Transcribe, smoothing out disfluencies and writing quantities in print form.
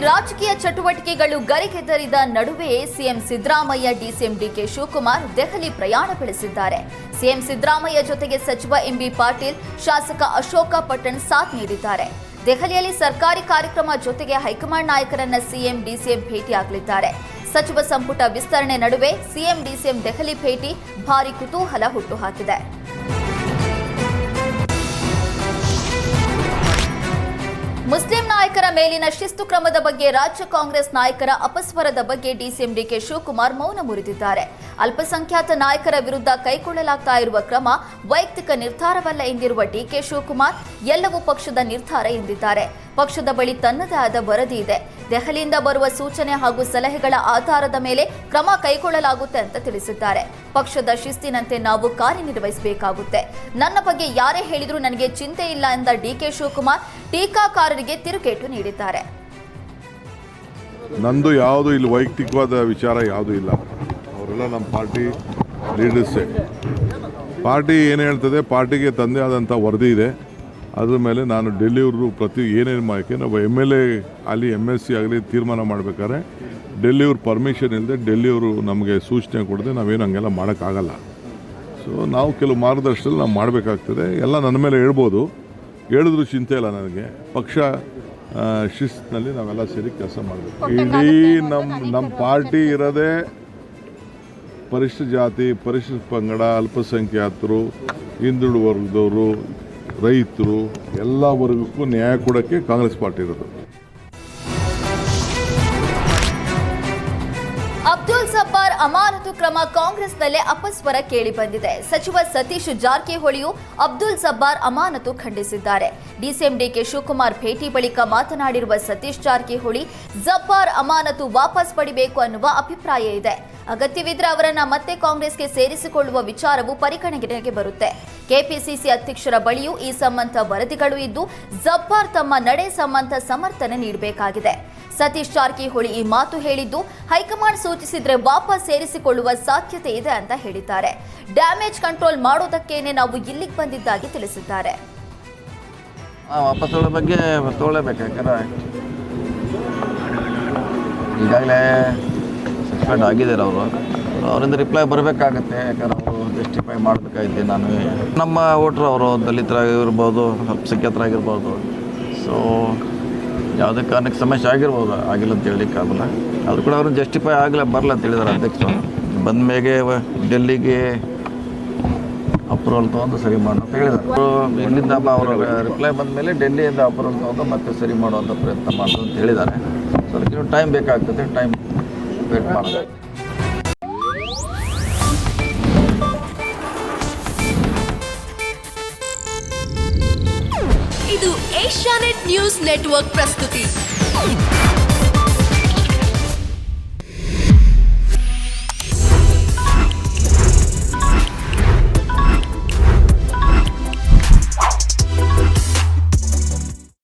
ರಾಜಕೀಯ ಚಟುವಟಿಕೆಗಳು ಗರಿಗೆದರಿದ ನಡುವೆ CM Siddaramaiah DCM DK Shivakumar Delhi ಪ್ರಯಾಣ ಬೆಳೆಸಿದ್ದಾರೆ. ಸಿಎಂ ಸಿದ್ದರಾಮಯ್ಯ ಜೊತೆಗೆ ಸಚಿವ ಎಂಬಿ ಪಾಟೀಲ್, ಶಾಸಕ ಅಶೋಕ ಪಟ್ಟಣ್ ಸಾಥ್ ನೀಡಿದ್ದಾರೆ. ದೆಹಲಿಯಲ್ಲಿ ಸರ್ಕಾರಿ ಕಾರ್ಯಕ್ರಮ ಜೊತೆಗೆ ಹೈಕಮಾಂಡ್ ನಾಯಕರನ್ನ ಸಿಎಂ ಡಿಸಿಎಂ ಭೇಟಿಯಾಗಲಿದ್ದಾರೆ. ಸಚಿವ ಸಂಪುಟ ವಿಸ್ತರಣೆ ನಡುವೆ ಸಿಎಂ ಡಿಸಿಎಂ ದೆಹಲಿ ಭೇಟಿ ಭಾರೀ ಕುತೂಹಲ ಹುಟ್ಟುಹಾಕಿದೆ. ಮುಸ್ಲಿಂ ನಾಯಕರ ಮೇಲಿನ ಶಿಸ್ತು ಕ್ರಮದ ಬಗ್ಗೆ ರಾಜ್ಯ ಕಾಂಗ್ರೆಸ್ ನಾಯಕರ ಅಪಸ್ವರದ ಬಗ್ಗೆ ಡಿಸಿಎಂ ಡಿಕೆ ಶಿವಕುಮಾರ್ ಮೌನ ಮುರಿದಿದ್ದಾರೆ. ಅಲ್ಪಸಂಖ್ಯಾತ ನಾಯಕರ ವಿರುದ್ಧ ಕೈಗೊಳ್ಳಲಾಗ್ತಾ ಇರುವ ಕ್ರಮ ವೈಯಕ್ತಿಕ ನಿರ್ಧಾರವಲ್ಲ ಎಂದಿರುವ ಡಿಕೆ ಶಿವಕುಮಾರ್, ಎಲ್ಲವೂ ಪಕ್ಷದ ನಿರ್ಧಾರ ಎಂದಿದ್ದಾರೆ. ಪಕ್ಷದ ಬಳಿ ತನ್ನದೇ ಆದ ವರದಿ ಇದೆ. ದೆಹಲಿಯಿಂದ ಬರುವ ಸೂಚನೆ ಹಾಗೂ ಸಲಹೆಗಳ ಆಧಾರದ ಮೇಲೆ ಕ್ರಮ ಕೈಗೊಳ್ಳಲಾಗುತ್ತೆ ಅಂತ ತಿಳಿಸಿದ್ದಾರೆ. ಪಕ್ಷದ ಶಿಸ್ತಿನಂತೆ ನಾವು ಕಾರ್ಯನಿರ್ವಹಿಸಬೇಕಾಗುತ್ತೆ. ನನ್ನ ಬಗ್ಗೆ ಯಾರೇ ಹೇಳಿದ್ರೂ ನನಗೆ ಚಿಂತೆ ಇಲ್ಲ ಎಂದ ಡಿಕೆ ಶಿವಕುಮಾರ್ ಟೀಕಾಕಾರರಿಗೆ ತಿರುಗೇಟು ನೀಡಿದ್ದಾರೆ. ನಂದು ಯಾವುದು ಇಲ್ಲಿ ವೈಯಕ್ತಿಕವಾದ ವಿಚಾರ ಯಾವುದೂ ಇಲ್ಲ. ಅವರೆಲ್ಲ ನಮ್ಮ ಪಾರ್ಟಿ ಲೀಡರ್ಸೇ. ಪಾರ್ಟಿ ಏನು ಹೇಳ್ತದೆ, ಪಾರ್ಟಿಗೆ ತಂದೆ ಆದಂಥ ವರದಿ ಇದೆ. ಅದ್ರ ಮೇಲೆ ನಾನು ಡೆಲ್ಲಿಯವರು ಏನೇನು ಮಾಡಕ್ಕೆ ನಾವು MLA ಆಗಲಿ MSC ಆಗಲಿ ತೀರ್ಮಾನ ಮಾಡಬೇಕಾದ್ರೆ ಡೆಲ್ಲಿಯವ್ರ ಪರ್ಮಿಷನ್ ಇಲ್ಲದೆ, ಡೆಲ್ಲಿಯವರು ನಮಗೆ ಸೂಚನೆ ಕೊಡದೆ ನಾವೇನು ಹಂಗೆಲ್ಲ ಮಾಡೋಕ್ಕಾಗಲ್ಲ. ಸೊ ನಾವು ಕೆಲವು ಮಾರ್ಗದರ್ಶನದಲ್ಲಿ ನಾವು ಮಾಡಬೇಕಾಗ್ತದೆ. ಎಲ್ಲ ನನ್ನ ಮೇಲೆ ಹೇಳ್ಬೋದು, ಹೇಳಿದ್ರೂ ಚಿಂತೆ ಇಲ್ಲ ನನಗೆ. ಪಕ್ಷ ಶಿಸ್ತಿನಲ್ಲಿ ನಾವೆಲ್ಲ ಸೇರಿ ಕೆಲಸ ಮಾಡಬೇಕು. ಇಡೀ ನಮ್ಮ ಪಾರ್ಟಿ ಇರೋದೇ ಪರಿಶಿಷ್ಟ ಜಾತಿ, ಪರಿಶಿಷ್ಟ ಪಂಗಡ, ಅಲ್ಪಸಂಖ್ಯಾತರು, ಹಿಂದುಳಿದ ವರ್ಗದವರು, ರೈತರು, ಎಲ್ಲ ವರ್ಗಕ್ಕೂ ನ್ಯಾಯ ಕೊಡೋಕ್ಕೆ ಕಾಂಗ್ರೆಸ್ ಪಾರ್ಟಿ ಇರೋದು. ಅಬ್ದುಲ್ ಜಬ್ಬಾರ್ ಅಮಾನತು ಕ್ರಮ ಕಾಂಗ್ರೆಸ್ನಲ್ಲೇ ಅಪಸ್ವರ ಕೇಳಿ ಬಂದಿದೆ. ಸಚಿವ ಸತೀಶ್ ಜಾರಕಿಹೊಳಿಯು ಅಬ್ದುಲ್ ಜಬ್ಬಾರ್ ಅಮಾನತು ಖಂಡಿಸಿದ್ದಾರೆ. ಡಿಸಿಎಂ ಡಿಕೆ ಶಿವಕುಮಾರ್ ಭೇಟಿ ಬಳಿಕ ಮಾತನಾಡಿರುವ ಸತೀಶ್ ಜಾರಕಿಹೊಳಿ, ಜಬ್ಬಾರ್ ಅಮಾನತು ವಾಪಸ್ ಪಡಿಬೇಕು ಅನ್ನುವ ಅಭಿಪ್ರಾಯ ಇದೆ. ಅಗತ್ಯವಿದ್ರೆ ಅವರನ್ನ ಮತ್ತೆ ಕಾಂಗ್ರೆಸ್ಗೆ ಸೇರಿಸಿಕೊಳ್ಳುವ ವಿಚಾರವು ಪರಿಗಣನೆಗೆ ಬರುತ್ತೆ. ಕೆಪಿಸಿಸಿ ಅಧ್ಯಕ್ಷರ ಬಳಿಯೂ ಈ ಸಂಬಂಧ ವರದಿಗಳು ಇದ್ದು, ಜಬ್ಬಾರ್ ತಮ್ಮ ನಡೆ ಸಂಬಂಧ ಸಮರ್ಥನೆ ನೀಡಬೇಕಾಗಿದೆ. ಸತೀಶ್ ಜಾರಕಿಹೊಳಿ ಈ ಮಾತು ಹೇಳಿದ್ದು ಹೈಕಮಾಂಡ್ ಸೂಚಿಸಿದ್ರೆ ವಾಪಸ್ ಸೇರಿಸಿಕೊಳ್ಳುವ ಸಾಧ್ಯತೆ ಇದೆ ಅಂತ ಹೇಳಿದ್ದಾರೆ. ಡ್ಯಾಮೇಜ್ ಕಂಟ್ರೋಲ್ ಮಾಡೋದಕ್ಕೇನೆ ನಾವು ಇಲ್ಲಿಗೆ ಬಂದಿದ್ದಾಗಿ ತಿಳಿಸಿದ್ದಾರೆ. ವಾಪಸ್ ಬಗ್ಗೆ ತಗೊಳ್ಳೇಬೇಕು, ಯಾಕಂದ್ರೆ ಈಗಾಗಲೇ ಸಸ್ಪೆಂಡ್ ಆಗಿದ್ದಾರೆ ಅವರು. ಅವರಿಂದ ರಿಪ್ಲೈ ಬರಬೇಕಾಗತ್ತೆ, ಯಾಕಂದ್ರೆ ಅವರು ಜಸ್ಟಿಫೈ ಮಾಡಬೇಕಾಗಿದೆ. ನಾನು ನಮ್ಮ ವೋಟ್ರು ಅವರು ದಲಿತರಾಗಿರ್ಬೋದು, ಅಲ್ಪಸಂಖ್ಯಾತರಾಗಿರ್ಬೋದು. ಸೊ ಯಾವುದೇ ಕಾರಣಕ್ಕೆ ಸಮಸ್ಯೆ ಆಗಿರ್ಬೋದು, ಆಗಿಲ್ಲ ಅಂತ ಹೇಳಲಿಕ್ಕಾಗಲ್ಲ. ಅದು ಕೂಡ ಅವ್ರನ್ನ ಜಸ್ಟಿಫೈ ಬರಲ್ಲ ಅಂತ ಹೇಳಿದ್ದಾರೆ ಅಧ್ಯಕ್ಷರು. ಬಂದ ಮೇಲೆ ಡೆಲ್ಲಿಗೆ ಅಪ್ರೂವಲ್ ತೊಗೊಂಡು ಸರಿ ಮಾಡು ಅಂತ ಹೇಳಿದ್ದಾರೆ. ಇಲ್ಲಿಂದ ಅವರು ರಿಪ್ಲೈ ಬಂದ ಮೇಲೆ ಡೆಲ್ಲಿಯಿಂದ ಅಪ್ರೂವಲ್ ತೊಗೊಂಡು ಮತ್ತೆ ಸರಿ ಮಾಡುವಂಥ ಪ್ರಯತ್ನ ಮಾಡೋದು ಅಂತ ಹೇಳಿದ್ದಾರೆ. ಸೊ ಅದಕ್ಕೆ ಟೈಮ್ ಬೇಕಾಗ್ತದೆ, ಟೈಮ್ ವೇಟ್ ಮಾಡೋದು. ಇದು ಏಷ್ಯಾನೆಟ್ ನ್ಯೂಸ್ ನೆಟ್ವರ್ಕ್ ಪ್ರಸ್ತುತಿ.